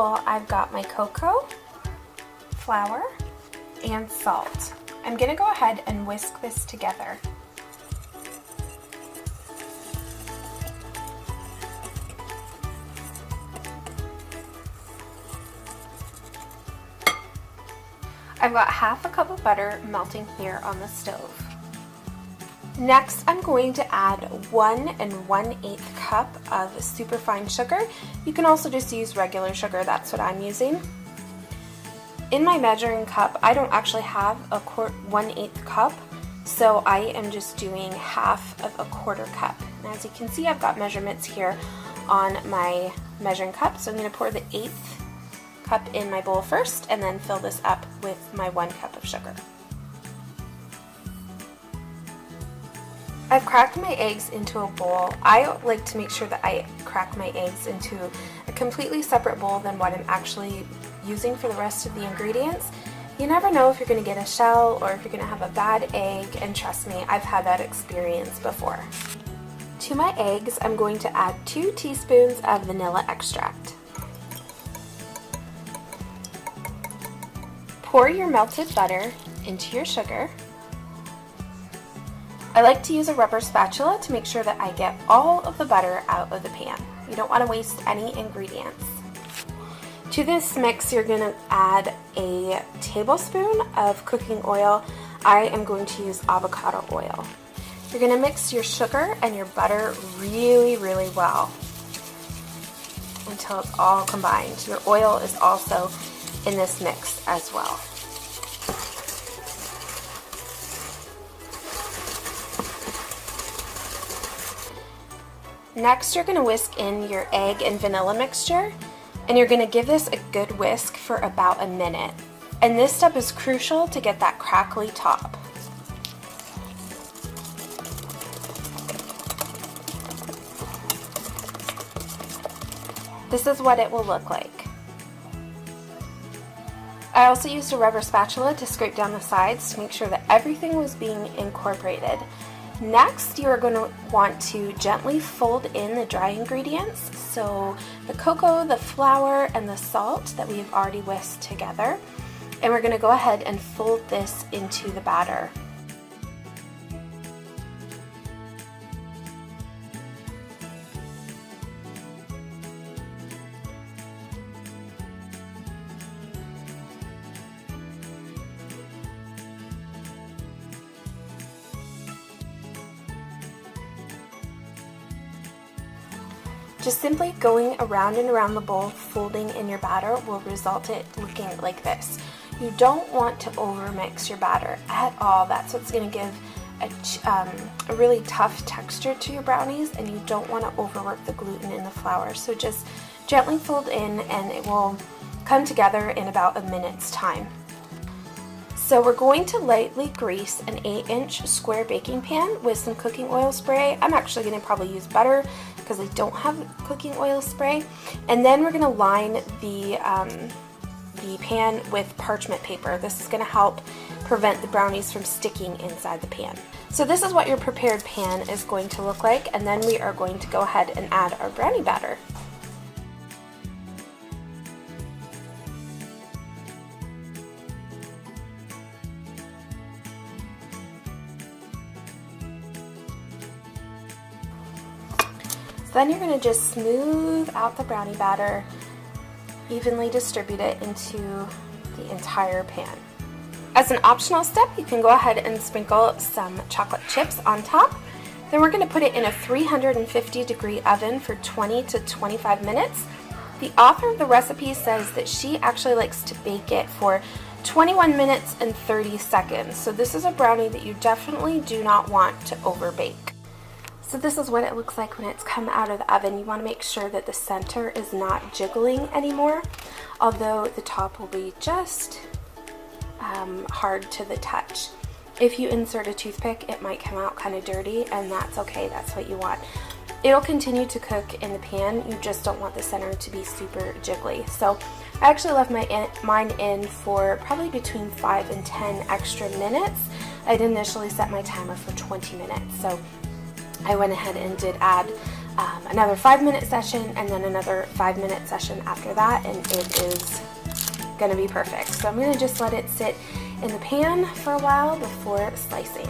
bowl, I've got my cocoa, flour, and salt. I'm going to go ahead and whisk this together. I've got half a cup of butter melting here on the stove. Next, I'm going to add 1 1/8 cup of superfine sugar. You can also just use regular sugar, that's what I'm using. In my measuring cup, I don't actually have a 1/8 cup, so I am just doing half of a 1/4 cup. And as you can see, I've got measurements here on my measuring cup, so I'm going to pour the 1/8 cup in my bowl first and then fill this up with my 1 cup of sugar. I've cracked my eggs into a bowl. I like to make sure that I crack my eggs into a completely separate bowl than what I'm actually using for the rest of the ingredients. You never know if you're going to get a shell or if you're going to have a bad egg, and trust me, I've had that experience before. To my eggs, I'm going to add 2 teaspoons of vanilla extract. Pour your melted butter into your sugar. I like to use a rubber spatula to make sure that I get all of the butter out of the pan. You don't want to waste any ingredients. To this mix, you're going to add a tablespoon of cooking oil. I am going to use avocado oil. You're going to mix your sugar and your butter really, really well until it's all combined. Your oil is also in this mix as well. Next, you're going to whisk in your egg and vanilla mixture, and you're going to give this a good whisk for about a minute. And this step is crucial to get that crackly top. This is what it will look like. I also used a rubber spatula to scrape down the sides to make sure that everything was being incorporated. Next, you are going to want to gently fold in the dry ingredients, so the cocoa, the flour, and the salt that we have already whisked together. And we're going to go ahead and fold this into the batter. Just simply going around and around the bowl, folding in your batter, will result in it looking like this. You don't want to overmix your batter at all. That's what's going to give a really tough texture to your brownies, and you don't want to overwork the gluten in the flour. So just gently fold in and it will come together in about a minute's time. So we're going to lightly grease an 8-inch square baking pan with some cooking oil spray. I'm actually going to probably use butter because I don't have cooking oil spray. And then we're going to line the pan with parchment paper. This is going to help prevent the brownies from sticking inside the pan. So this is what your prepared pan is going to look like, and then we are going to go ahead and add our brownie batter. Then you're going to just smooth out the brownie batter, evenly distribute it into the entire pan. As an optional step, you can go ahead and sprinkle some chocolate chips on top. Then we're going to put it in a 350-degree oven for 20 to 25 minutes. The author of the recipe says that she actually likes to bake it for 21 minutes and 30 seconds. So this is a brownie that you definitely do not want to overbake. So this is what it looks like when it's come out of the oven. You want to make sure that the center is not jiggling anymore, although the top will be just hard to the touch. If you insert a toothpick, it might come out kind of dirty, and that's okay. That's what you want. It'll continue to cook in the pan. You just don't want the center to be super jiggly. So I actually left mine in for probably between 5 and 10 extra minutes. I'd initially set my timer for 20 minutes. So I went ahead and did add another 5-minute session, and then another 5-minute session after that, and it is going to be perfect. So I'm going to just let it sit in the pan for a while before slicing.